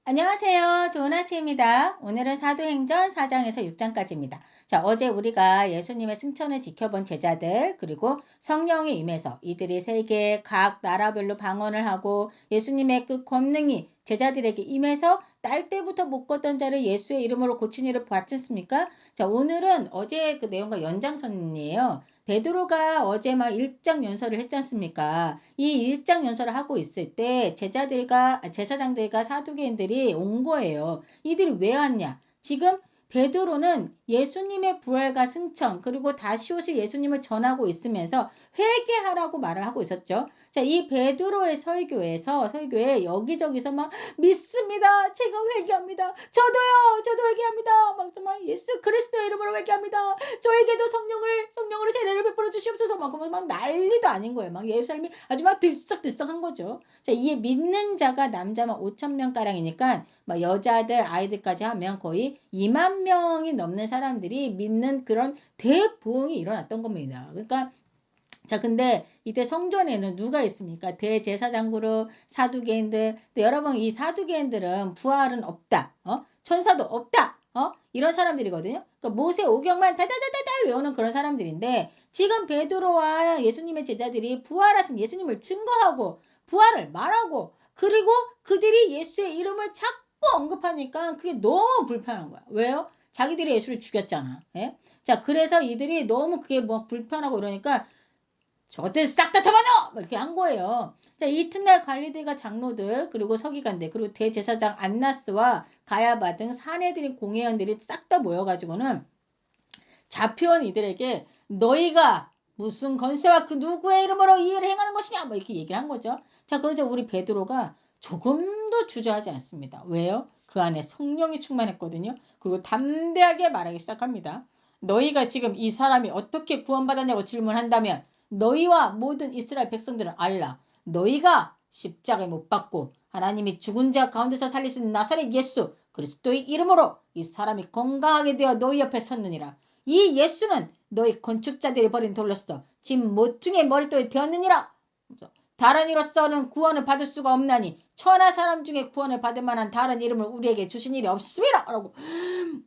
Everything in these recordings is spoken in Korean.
안녕하세요. 좋은 아침입니다. 오늘은 사도행전 4장에서 6장까지입니다. 자, 어제 우리가 예수님의 승천을 지켜본 제자들, 그리고 성령이 임해서 이들이 세계 각 나라별로 방언을 하고 예수님의 그 권능이 제자들에게 임해서 딸 때부터 못 걷던 자를 예수의 이름으로 고친 일을 봤지 않습니까? 자, 오늘은 어제 그 내용과 연장선이에요. 베드로가 어제 막 일장 연설을 했지 않습니까? 이 일장 연설을 하고 있을 때 제사장들과 사두개인들이 온 거예요. 이들이 왜 왔냐? 지금 베드로는 예수님의 부활과 승천 그리고 다시 오실 예수님을 전하고 있으면서 회개하라고 말을 하고 있었죠. 자, 이 베드로의 설교에 여기저기서 막 믿습니다. 제가 회개합니다. 저도 회개합니다. 막 정말 예수 그리스도의 이름으로 회개합니다. 저에게도 성령으로 세례를 베풀어 주시옵소서. 막 난리도 아닌 거예요. 막 예수님이 아주 막 들썩들썩한 거죠. 자, 이에 믿는 자가 남자만 5천 명 가량이니까 막 여자들 아이들까지 하면 거의 2만 명이 넘는 사람들이 믿는 그런 대부흥이 일어났던 겁니다. 그러니까 자, 근데 이때 성전에는 누가 있습니까? 대제사장 그룹, 사두개인들. 근데 여러분, 이 사두개인들은 부활은 없다. 천사도 없다. 이런 사람들이거든요. 그러니까 모세 오경만 다다다다다 외우는 그런 사람들인데 지금 베드로와 예수님의 제자들이 부활하신 예수님을 증거하고 부활을 말하고 그리고 그들이 예수의 이름을 자꾸 언급하니까 그게 너무 불편한 거야. 왜요? 자기들이 예수를 죽였잖아. 예? 자, 그래서 이들이 너무 그게 뭐 불편하고 이러니까 저들 싹 다 잡아넣어! 이렇게 한 거예요. 자, 이튿날 관리들과 장로들, 그리고 서기관들, 그리고 대제사장 안나스와 가야바 등 사내들인 공회원들이 싹 다 모여가지고는 잡혀온 이들에게 너희가 무슨 권세와 그 누구의 이름으로 이 일을 행하는 것이냐? 뭐 이렇게 얘기를 한 거죠. 자, 그러자 우리 베드로가 조금도 주저하지 않습니다. 왜요? 그 안에 성령이 충만했거든요. 그리고 담대하게 말하기 시작합니다. 너희가 지금 이 사람이 어떻게 구원받았냐고 질문한다면 너희와 모든 이스라엘 백성들은 알라. 너희가 십자가에 못 박고 하나님이 죽은 자 가운데서 살리신 나사렛 예수 그리스도의 이름으로 이 사람이 건강하게 되어 너희 옆에 섰느니라. 이 예수는 너희 건축자들이 버린 돌로서 집 모퉁이의 머릿돌이 되었느니라. 다른 이로서는 구원을 받을 수가 없나니 천하 사람 중에 구원을 받을 만한 다른 이름을 우리에게 주신 일이 없습니다. 라고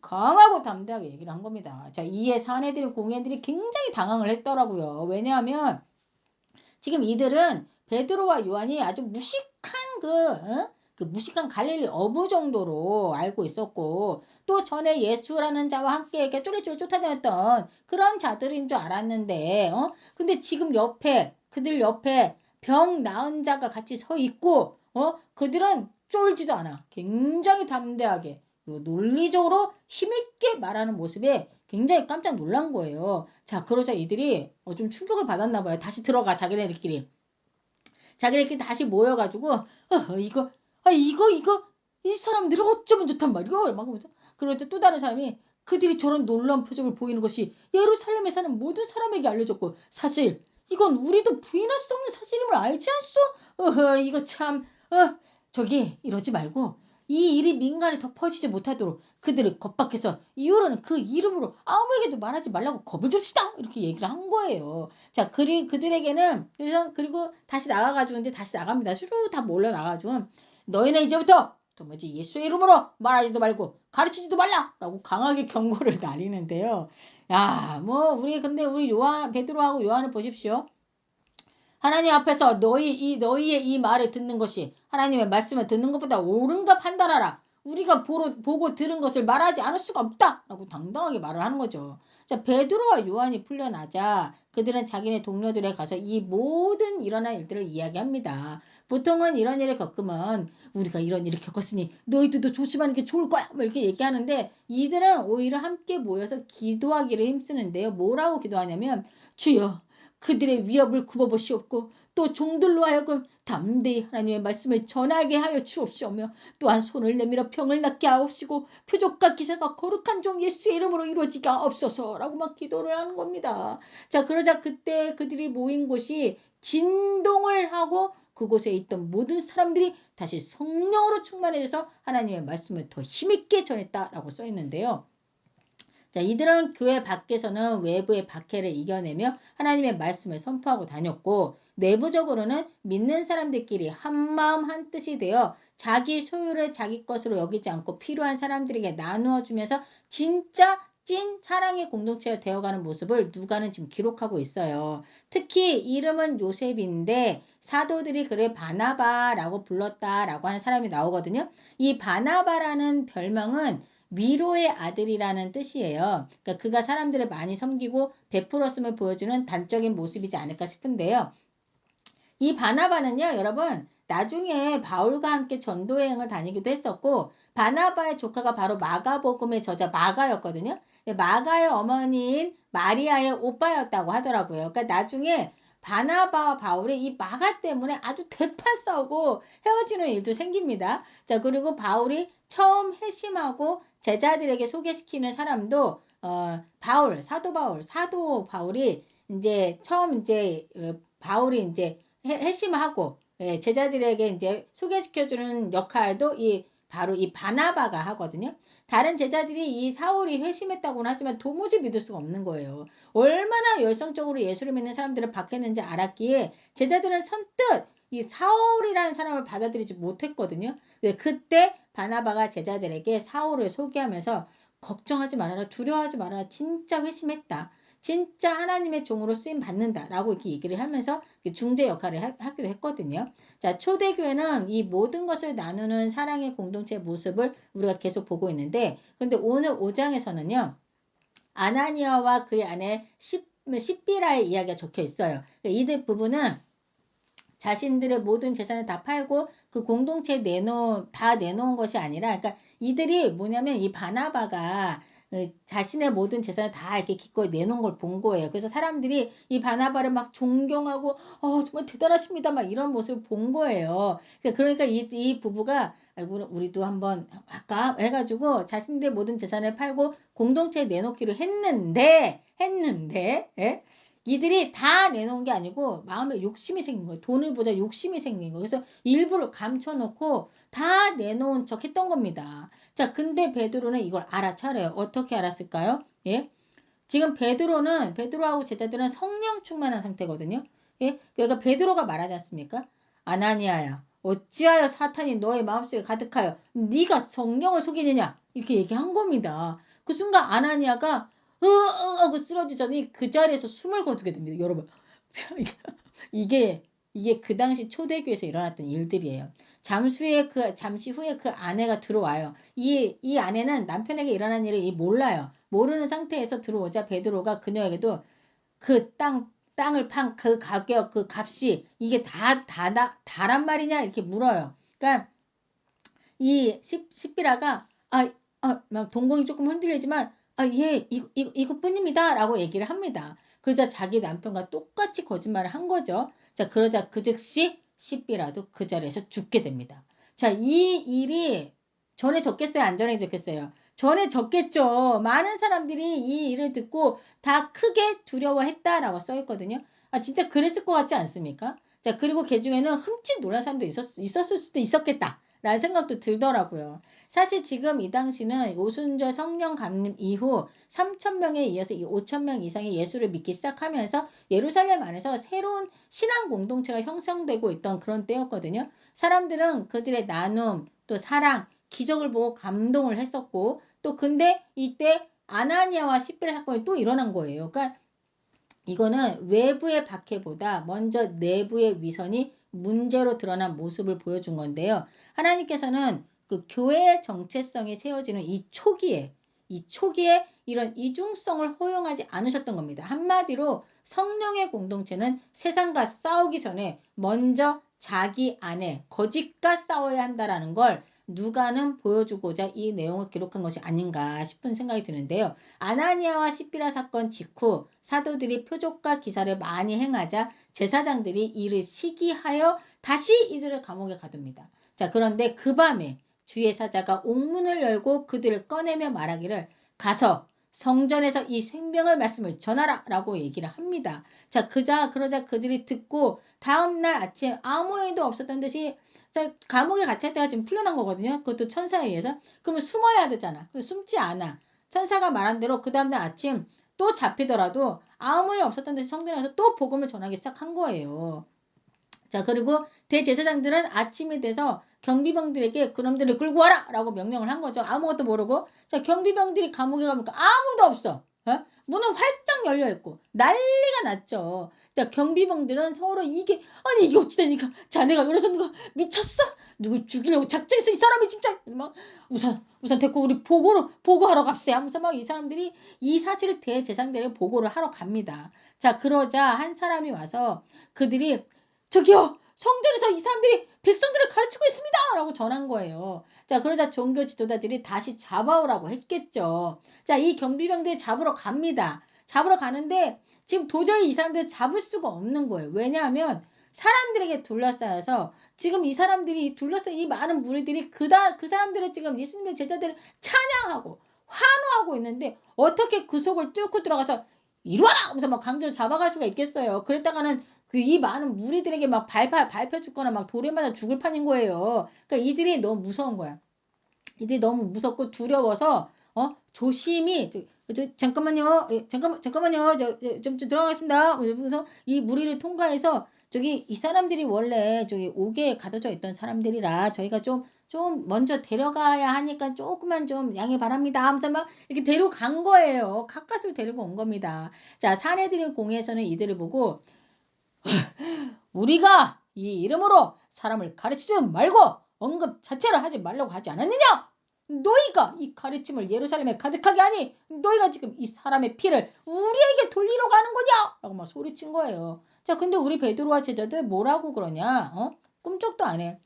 강하고 담대하게 얘기를 한 겁니다. 자, 이에 사내들인 공회들이 굉장히 당황을 했더라고요. 왜냐하면 지금 이들은 베드로와 요한이 아주 무식한 그 무식한 갈릴리 어부 정도로 알고 있었고 또 전에 예수라는 자와 함께 이렇게 쪼리쪼리 쫓아다녔던 그런 자들인 줄 알았는데 근데 지금 그들 옆에 병 나은 자가 같이 서 있고 그들은 쫄지도 않아. 굉장히 담대하게 그리고 논리적으로 힘있게 말하는 모습에 굉장히 깜짝 놀란 거예요. 자, 그러자 이들이 좀 충격을 받았나 봐요. 다시 들어가 자기네들끼리 다시 모여가지고 이거 이 사람들은 어쩌면 좋단 말이야. 막 그러면서 그럴 때 또 다른 사람이 그들이 저런 놀라운 표정을 보이는 것이 예루살렘에 사는 모든 사람에게 알려졌고 사실 이건 우리도 부인할 수 없는 사실임을 알지 않소? 이거 참 저기 이러지 말고 이 일이 민간에 더 퍼지지 못하도록 그들을 겁박해서 이후로는 그 이름으로 아무에게도 말하지 말라고 겁을 줍시다. 이렇게 얘기를 한 거예요. 자, 그들에게는 그리고 다시 나가가지고 이제 다시 나갑니다. 수루 다 몰려 나가가지고 너희는 이제부터 도무지 예수의 이름으로 말하지도 말고 가르치지도 말라라고 강하게 경고를 날리는데요. 야, 뭐 근데 우리 베드로하고 요한을 보십시오. 하나님 앞에서 너희의 이 말을 듣는 것이 하나님의 말씀을 듣는 것보다 옳은가 판단하라. 우리가 보고 들은 것을 말하지 않을 수가 없다. 라고 당당하게 말을 하는 거죠. 자, 베드로와 요한이 풀려나자 그들은 자기네 동료들에 가서 이 모든 일어난 일들을 이야기합니다. 보통은 이런 일을 겪으면 우리가 이런 일을 겪었으니 너희들도 조심하는 게 좋을 거야. 뭐 이렇게 얘기하는데 이들은 오히려 함께 모여서 기도하기를 힘쓰는데요. 뭐라고 기도하냐면 주여 그들의 위협을 굽어보시옵고 또 종들로 하여금 담대히 하나님의 말씀을 전하게 하여 주옵시오며 또한 손을 내밀어 병을 낫게 하옵시고 표적과 기사가 거룩한 종 예수의 이름으로 이루어지게 하옵소서라고 막 기도를 하는 겁니다. 자, 그러자 그때 그들이 모인 곳이 진동을 하고 그곳에 있던 모든 사람들이 다시 성령으로 충만해져서 하나님의 말씀을 더 힘있게 전했다라고 써 있는데요. 자, 이들은 교회 밖에서는 외부의 박해를 이겨내며 하나님의 말씀을 선포하고 다녔고 내부적으로는 믿는 사람들끼리 한마음 한뜻이 되어 자기 소유를 자기 것으로 여기지 않고 필요한 사람들에게 나누어 주면서 진짜 찐 사랑의 공동체가 되어가는 모습을 누가는 지금 기록하고 있어요. 특히 이름은 요셉인데 사도들이 그를 바나바라고 불렀다라고 하는 사람이 나오거든요. 이 바나바라는 별명은 위로의 아들이라는 뜻이에요. 그러니까 그가 사람들을 많이 섬기고 베풀었음을 보여주는 단적인 모습이지 않을까 싶은데요. 이 바나바는요, 여러분, 나중에 바울과 함께 전도여행을 다니기도 했었고, 바나바의 조카가 바로 마가복음의 저자 마가였거든요. 마가의 어머니인 마리아의 오빠였다고 하더라고요. 그러니까 나중에 바나바와 바울이 이 마가 때문에 아주 대판 싸우고 헤어지는 일도 생깁니다. 자, 그리고 바울이 처음 회심하고 제자들에게 소개시키는 사람도 사도 바울이 이제 처음 이제 바울이 이제 회심하고 제자들에게 이제 소개시켜주는 역할도 바로 이 바나바가 하거든요. 다른 제자들이 이 사울이 회심했다고는 하지만 도무지 믿을 수가 없는 거예요. 얼마나 열성적으로 예수를 믿는 사람들을 박했는지 알았기에 제자들은 선뜻 이 사울이라는 사람을 받아들이지 못했거든요. 그때 바나바가 제자들에게 사울을 소개하면서 걱정하지 말아라, 두려워하지 말아라, 진짜 회심했다. 진짜 하나님의 종으로 쓰임 받는다라고 이렇게 얘기를 하면서 중재 역할을 하기도 했거든요. 자, 초대교회는 이 모든 것을 나누는 사랑의 공동체의 모습을 우리가 계속 보고 있는데, 근데 오늘 5장에서는요, 아나니아와 그의 아내 십비라의 이야기가 적혀 있어요. 이들 부부는 자신들의 모든 재산을 다 팔고 그 공동체에 다 내놓은 것이 아니라, 그러니까 이들이 뭐냐면 이 바나바가 자신의 모든 재산을 다 이렇게 기꺼이 내놓은 걸 본 거예요. 그래서 사람들이 이 바나바를 막 존경하고, 정말 대단하십니다. 막 이런 모습을 본 거예요. 그러니까 이 부부가, 아이고, 우리도 한번 할까? 해가지고 자신들의 모든 재산을 팔고 공동체에 내놓기로 했는데, 예? 이들이 다 내놓은 게 아니고 마음에 욕심이 생긴 거예요. 돈을 보자 욕심이 생긴 거예요. 그래서 일부러 감춰놓고 다 내놓은 척 했던 겁니다. 자, 근데 베드로는 이걸 알아차려요. 어떻게 알았을까요? 예? 지금 베드로하고 제자들은 성령 충만한 상태거든요. 예? 그러니까 베드로가 말하지 않습니까? 아나니아야, 어찌하여 사탄이 너의 마음속에 가득하여 네가 성령을 속이느냐? 이렇게 얘기한 겁니다. 그 순간 아나니아가 하고 쓰러지더니 그 자리에서 숨을 거두게 됩니다. 여러분. 이게 그 당시 초대교회에서 일어났던 일들이에요. 잠시 후에 그 아내가 들어와요. 이 아내는 남편에게 일어난 일을 몰라요. 모르는 상태에서 들어오자 베드로가 그녀에게도 그 땅을 판 그 가격, 그 값이 이게 다란 말이냐? 이렇게 물어요. 그러니까 이 십비라가 막 동공이 조금 흔들리지만 예, 이것뿐입니다. 라고 얘기를 합니다. 그러자 자기 남편과 똑같이 거짓말을 한 거죠. 자, 그러자 그 즉시 십비라도 그 자리에서 죽게 됩니다. 자, 이 일이 전에 적겠어요? 안 전에 적겠어요? 전에 적겠죠. 많은 사람들이 이 일을 듣고 다 크게 두려워했다라고 써있거든요. 진짜 그랬을 것 같지 않습니까? 자, 그리고 그 중에는 흠칫 놀란 사람도 있었을 수도 있었겠다. 라는 생각도 들더라고요. 사실 지금 이 당시는 오순절 성령 감림 이후 3,000명에 이어서 이 5,000명 이상의 예수를 믿기 시작하면서 예루살렘 안에서 새로운 신앙 공동체가 형성되고 있던 그런 때였거든요. 사람들은 그들의 나눔, 또 사랑, 기적을 보고 감동을 했었고, 또 근데 이때 아나니아와 십비라 사건이 또 일어난 거예요. 그러니까 이거는 외부의 박해보다 먼저 내부의 위선이 문제로 드러난 모습을 보여준 건데요. 하나님께서는 그 교회의 정체성이 세워지는 이 초기에 이런 이중성을 허용하지 않으셨던 겁니다. 한마디로 성령의 공동체는 세상과 싸우기 전에 먼저 자기 안에 거짓과 싸워야 한다라는 걸 누가는 보여주고자 이 내용을 기록한 것이 아닌가 싶은 생각이 드는데요. 아나니아와 십비라 사건 직후 사도들이 표적과 기사를 많이 행하자 제사장들이 이를 시기하여 다시 이들을 감옥에 가둡니다. 자, 그런데 그 밤에 주의 사자가 옥문을 열고 그들을 꺼내며 말하기를 가서 성전에서 이 생명의 말씀을 전하라 라고 얘기를 합니다. 자, 그러자 그들이 듣고 다음날 아침 아무 일도 없었던 듯이 감옥에 갇힐 때가 지금 풀려난 거거든요. 그것도 천사에 의해서. 그러면 숨어야 되잖아. 숨지 않아. 천사가 말한 대로 그 다음날 아침 또 잡히더라도 아무 일 없었던 듯이 성전에 가서 또 복음을 전하기 시작한 거예요. 자, 그리고 대제사장들은 아침이 돼서 경비병들에게 그놈들을 끌고 와라! 라고 명령을 한 거죠. 아무것도 모르고. 자, 경비병들이 감옥에 가니까 아무도 없어. 문은 활짝 열려 있고 난리가 났죠. 자, 경비병들은 서로 이게 아니 이게 어찌되니까 자네가 그래서 누가 미쳤어? 누굴 죽이려고 작정했어 이 사람이 진짜 막 우선 됐고 우리 보고하러 갑세 하면서 막 이 사람들이 이 사실을 대제사장들에게 보고를 하러 갑니다. 자, 그러자 한 사람이 와서 그들이 저기요 성전에서 이 사람들이 백성들을 가르치고 있습니다 라고 전한 거예요. 자, 그러자 종교 지도자들이 다시 잡아오라고 했겠죠. 자, 이 경비병들이 잡으러 갑니다. 잡으러 가는데 지금 도저히 이 사람들을 잡을 수가 없는 거예요. 왜냐하면 사람들에게 둘러싸여서 지금 이 사람들이 둘러싸인 이 많은 무리들이 그 사람들을 지금 예수님의 제자들을 찬양하고 환호하고 있는데 어떻게 그 속을 뚫고 들어가서 이리 와라! 하면서 막 강제로 잡아갈 수가 있겠어요. 그랬다가는 이 많은 무리들에게 막 밟혀 죽거나 막 돌에 맞아 죽을 판인 거예요. 그러니까 이들이 너무 무서운 거야. 이들이 너무 무섭고 두려워서 조심히 잠깐만요. 잠깐만요. 좀 들어가겠습니다. 그래서 이 무리를 통과해서 저기 이 사람들이 원래 저기 옥에 가둬져 있던 사람들이라 저희가 좀 먼저 데려가야 하니까 조금만 좀 양해 바랍니다. 하면서 막 이렇게 데려간 거예요. 가까스로 데리고 온 겁니다. 자, 사내들인 공회에서는 이들을 보고 우리가 이 이름으로 사람을 가르치지 말고 언급 자체를 하지 말라고 하지 않았느냐? 너희가 이 가르침을 예루살렘에 가득하게 하니 너희가 지금 이 사람의 피를 우리에게 돌리러 가는 거냐? 라고 막 소리친 거예요. 자, 근데 우리 베드로와 제자들 뭐라고 그러냐? 꿈쩍도 안 해.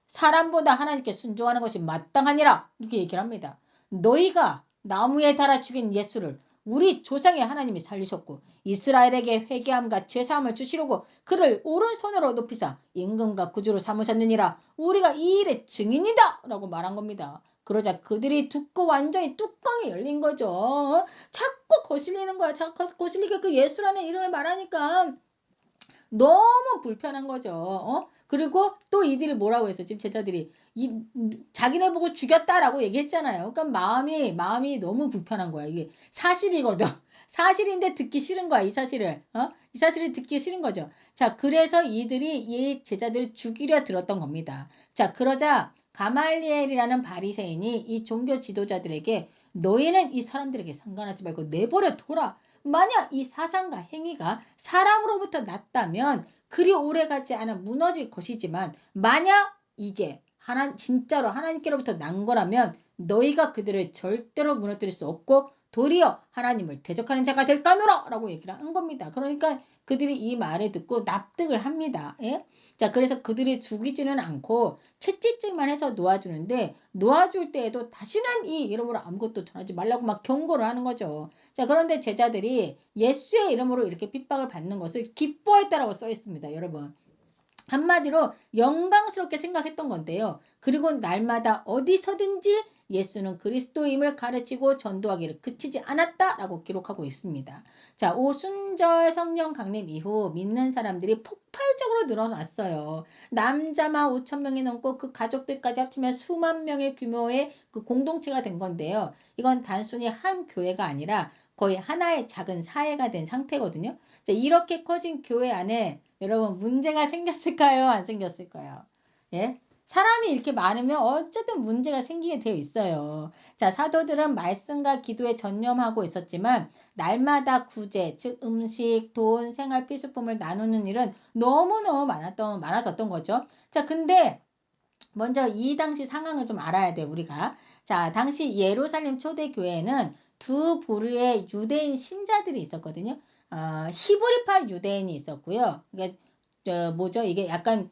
사람보다 하나님께 순종하는 것이 마땅하니라 이렇게 얘기를 합니다. 너희가 나무에 달아 죽인 예수를 우리 조상의 하나님이 살리셨고 이스라엘에게 회개함과 죄사함을 주시려고 그를 오른손으로 높이사 임금과 구주로 삼으셨느니라 우리가 이 일의 증인이다 라고 말한 겁니다. 그러자 그들이 듣고 완전히 뚜껑이 열린 거죠. 자꾸 거슬리는 거야. 자꾸 거슬리게 그 예수라는 이름을 말하니까 너무 불편한 거죠. 그리고 또 이들이 뭐라고 했어요? 지금 제자들이 자기네 보고 죽였다라고 얘기했잖아요. 그러니까 마음이 너무 불편한 거야. 이게 사실이거든. 사실인데 듣기 싫은 거야. 이 사실을. 이 사실을 듣기 싫은 거죠. 자, 그래서 이들이 이 제자들을 죽이려 들었던 겁니다. 자, 그러자 가말리엘이라는 바리새인이 이 종교 지도자들에게 너희는 이 사람들에게 상관하지 말고 내버려 둬라. 만약 이 사상과 행위가 사람으로부터 났다면 그리 오래가지 않아 무너질 것이지만 만약 이게 진짜로 하나님께로부터 난 거라면 너희가 그들을 절대로 무너뜨릴 수 없고 도리어 하나님을 대적하는 자가 될까노라 라고 얘기를 한 겁니다. 그러니까 그들이 이 말을 듣고 납득을 합니다. 예? 자, 그래서 그들이 죽이지는 않고 채찍질만 해서 놓아주는데 놓아줄 때에도 다시는 이 이름으로 아무것도 전하지 말라고 막 경고를 하는 거죠. 자, 그런데 제자들이 예수의 이름으로 이렇게 핍박을 받는 것을 기뻐했다라고 써 있습니다. 여러분. 한마디로 영광스럽게 생각했던 건데요. 그리고 날마다 어디서든지 예수는 그리스도임을 가르치고 전도하기를 그치지 않았다라고 기록하고 있습니다. 자, 오순절 성령 강림 이후 믿는 사람들이 폭발적으로 늘어났어요. 남자만 5천 명이 넘고 그 가족들까지 합치면 수만 명의 규모의 그 공동체가 된 건데요. 이건 단순히 한 교회가 아니라 거의 하나의 작은 사회가 된 상태거든요. 자, 이렇게 커진 교회 안에 여러분 문제가 생겼을까요? 안 생겼을까요? 예? 사람이 이렇게 많으면 어쨌든 문제가 생기게 되어 있어요. 자, 사도들은 말씀과 기도에 전념하고 있었지만 날마다 구제, 즉 음식, 돈, 생활 필수품을 나누는 일은 너무너무 많아졌던 거죠. 자, 근데 먼저 이 당시 상황을 좀 알아야 돼, 우리가. 자, 당시 예루살렘 초대교회에는 두 부류의 유대인 신자들이 있었거든요. 히브리파 유대인이 있었고요. 이게 뭐죠? 이게 약간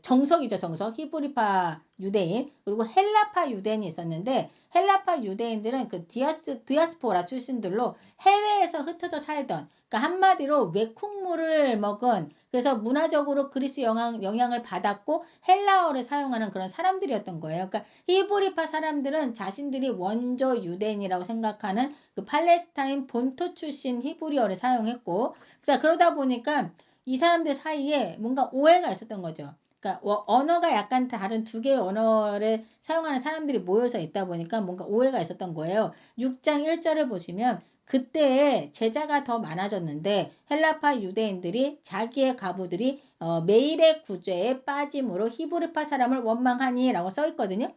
정석이죠, 정석. 히브리파 유대인 그리고 헬라파 유대인이 있었는데 헬라파 유대인들은 그 디아스포라 출신들로 해외에서 흩어져 살던 그러니까 한마디로 외국물을 먹은 그래서 문화적으로 그리스 영향을 받았고 헬라어를 사용하는 그런 사람들이었던 거예요. 그러니까 히브리파 사람들은 자신들이 원조 유대인이라고 생각하는 그 팔레스타인 본토 출신 히브리어를 사용했고 자, 그러다 보니까 이 사람들 사이에 뭔가 오해가 있었던 거죠. 그러니까 언어가 약간 다른 두 개의 언어를 사용하는 사람들이 모여서 있다 보니까 뭔가 오해가 있었던 거예요. 6장 1절을 보시면 그때에 제자가 더 많아졌는데 헬라파 유대인들이 자기의 가부들이 매일의 구제에 빠짐으로 히브리파 사람을 원망하니 라고 써 있거든요.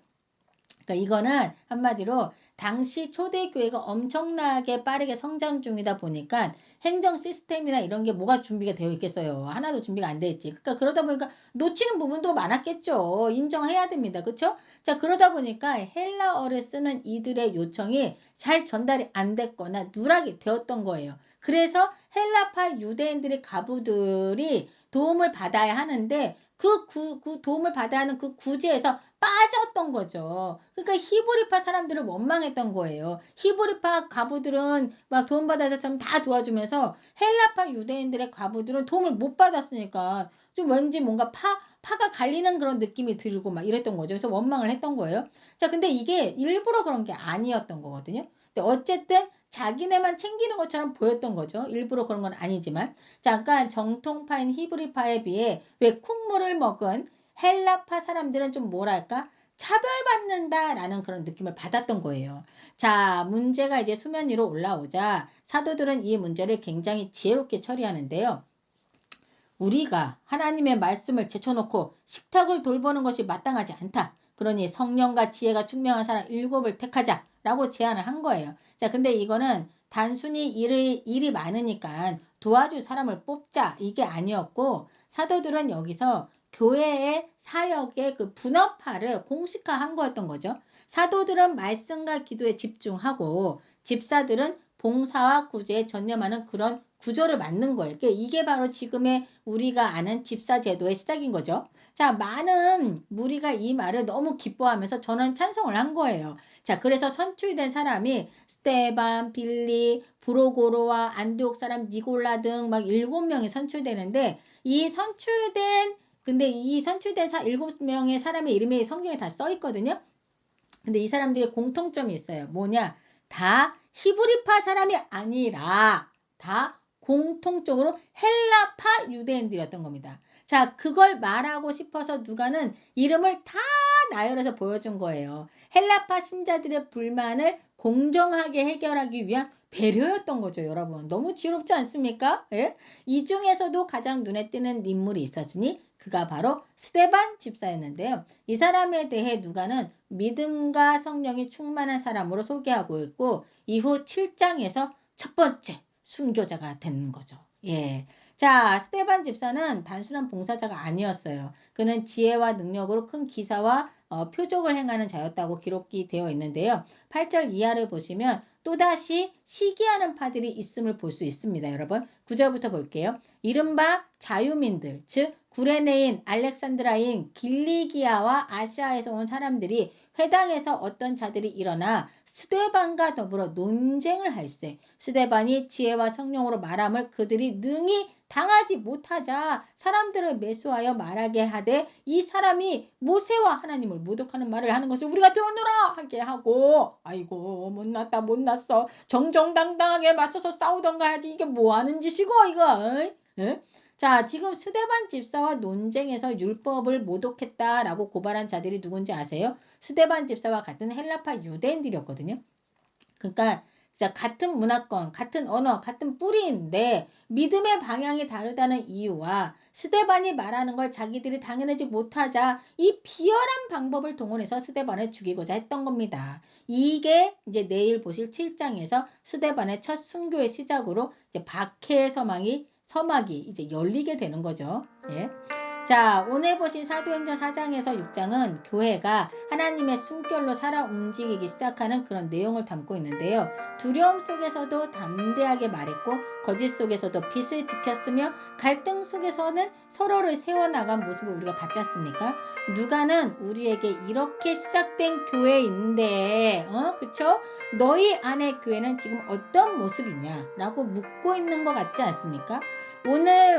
그러니까 이거는 한마디로 당시 초대교회가 엄청나게 빠르게 성장 중이다 보니까 행정 시스템이나 이런 게 뭐가 준비가 되어 있겠어요. 하나도 준비가 안 돼 있지. 그러니까 그러다 보니까 놓치는 부분도 많았겠죠. 인정해야 됩니다. 그렇죠? 자, 그러다 보니까 헬라어를 쓰는 이들의 요청이 잘 전달이 안 됐거나 누락이 되었던 거예요. 그래서 헬라파 유대인들의 가부들이 도움을 받아야 하는데 그 도움을 받아야 하는 그 구제에서 빠졌던 거죠. 그러니까 히브리파 사람들을 원망했던 거예요. 히브리파 과부들은 막 도움받아서 참 다 도와주면서 헬라파 유대인들의 과부들은 도움을 못 받았으니까 좀 왠지 뭔가 파가 갈리는 그런 느낌이 들고 막 이랬던 거죠. 그래서 원망을 했던 거예요. 자, 근데 이게 일부러 그런 게 아니었던 거거든요. 근데 어쨌든 자기네만 챙기는 것처럼 보였던 거죠. 일부러 그런 건 아니지만. 잠깐 정통파인 히브리파에 비해 왜 콩물을 먹은 헬라파 사람들은 좀 뭐랄까? 차별받는다라는 그런 느낌을 받았던 거예요. 자, 문제가 이제 수면 위로 올라오자 사도들은 이 문제를 굉장히 지혜롭게 처리하는데요. 우리가 하나님의 말씀을 제쳐놓고 식탁을 돌보는 것이 마땅하지 않다. 그러니 성령과 지혜가 충명한 사람 7을 택하자라고 제안을 한 거예요. 자, 근데 이거는 단순히 일이 많으니까 도와줄 사람을 뽑자 이게 아니었고 사도들은 여기서 교회의 사역의 그 분업화를 공식화한 거였던 거죠. 사도들은 말씀과 기도에 집중하고 집사들은 봉사와 구제에 전념하는 그런 구조를 만든 거예요. 이게 바로 지금의 우리가 아는 집사 제도의 시작인 거죠. 자, 많은 무리가 이 말을 너무 기뻐하면서 저는 찬성을 한 거예요. 자, 그래서 선출된 사람이 스테반, 빌리, 브로고로와 안디옥 사람 니골라 등 막 7명이 선출되는데 근데 이 선출된 7명의 사람의 이름이 성경에 다 써 있거든요. 근데 이 사람들의 공통점이 있어요. 뭐냐? 다 히브리파 사람이 아니라 다 공통적으로 헬라파 유대인들이었던 겁니다. 자, 그걸 말하고 싶어서 누가는 이름을 다 나열해서 보여준 거예요. 헬라파 신자들의 불만을 공정하게 해결하기 위한 배려였던 거죠, 여러분. 너무 지롭지 않습니까? 예? 이 중에서도 가장 눈에 띄는 인물이 있었으니 그가 바로 스데반 집사였는데요. 이 사람에 대해 누가는 믿음과 성령이 충만한 사람으로 소개하고 있고 이후 7장에서 첫 번째 순교자가 된 거죠. 예. 자, 스데반 집사는 단순한 봉사자가 아니었어요. 그는 지혜와 능력으로 큰 기사와 표적을 행하는 자였다고 기록이 되어 있는데요. 8절 이하를 보시면 또다시 시기하는 파들이 있음을 볼 수 있습니다. 여러분 9절부터 볼게요. 이른바 자유민들 즉 구레네인, 알렉산드라인, 길리기아와 아시아에서 온 사람들이 회당에서 어떤 자들이 일어나 스데반과 더불어 논쟁을 할세. 스데반이 지혜와 성령으로 말함을 그들이 능히 당하지 못하자 사람들을 매수하여 말하게 하되 이 사람이 모세와 하나님을 모독하는 말을 하는 것을 우리가 들었노라 하게 하고 아이고 못났다 못났어 정정당당하게 맞서서 싸우던가 하지 이게 뭐하는 짓이고 이거 에? 자, 지금 스데반 집사와 논쟁에서 율법을 모독했다라고 고발한 자들이 누군지 아세요? 스데반 집사와 같은 헬라파 유대인들이었거든요. 그러니까 진짜 같은 문화권, 같은 언어, 같은 뿌리인데 믿음의 방향이 다르다는 이유와 스데반이 말하는 걸 자기들이 당연하지 못하자 이 비열한 방법을 동원해서 스데반을 죽이고자 했던 겁니다. 이게 이제 내일 보실 7장에서 스데반의 첫 순교의 시작으로 이제 박해의 서막이 이제 열리게 되는 거죠. 예. 자, 오늘 보신 사도행전 4장에서 6장은 교회가 하나님의 숨결로 살아 움직이기 시작하는 그런 내용을 담고 있는데요. 두려움 속에서도 담대하게 말했고 거짓 속에서도 빛을 지켰으며 갈등 속에서는 서로를 세워나간 모습을 우리가 봤지 않습니까? 누가는 우리에게 이렇게 시작된 교회인데 그쵸? 너희 안의 교회는 지금 어떤 모습이냐? 라고 묻고 있는 것 같지 않습니까? 오늘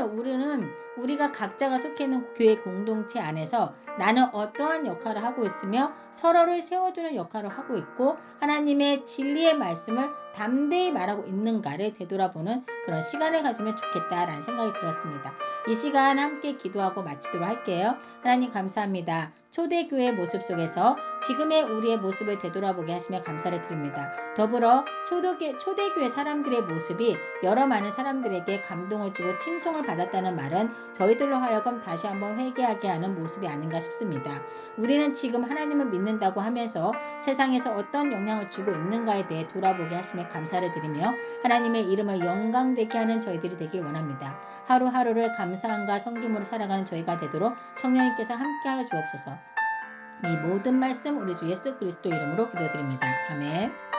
우리가 각자가 속해 있는 교회 공동체 안에서 나는 어떠한 역할을 하고 있으며 서로를 세워주는 역할을 하고 있고 하나님의 진리의 말씀을 담대히 말하고 있는가를 되돌아보는 그런 시간을 가지면 좋겠다라는 생각이 들었습니다. 이 시간 함께 기도하고 마치도록 할게요. 하나님 감사합니다. 초대교회 모습 속에서 지금의 우리의 모습을 되돌아보게 하시며 감사를 드립니다. 더불어 초대교회 사람들의 모습이 여러 많은 사람들에게 감동을 주고 칭송을 받았다는 말은 저희들로 하여금 다시 한번 회개하게 하는 모습이 아닌가 싶습니다. 우리는 지금 하나님을 믿는다고 하면서 세상에서 어떤 영향을 주고 있는가에 대해 돌아보게 하시며 감사를 드리며 하나님의 이름을 영광되게 하는 저희들이 되길 원합니다. 하루하루를 감사함과 섬김으로 살아가는 저희가 되도록 성령님께서 함께하여 주옵소서. 이 모든 말씀 우리 주 예수 그리스도 이름으로 기도드립니다. 아멘.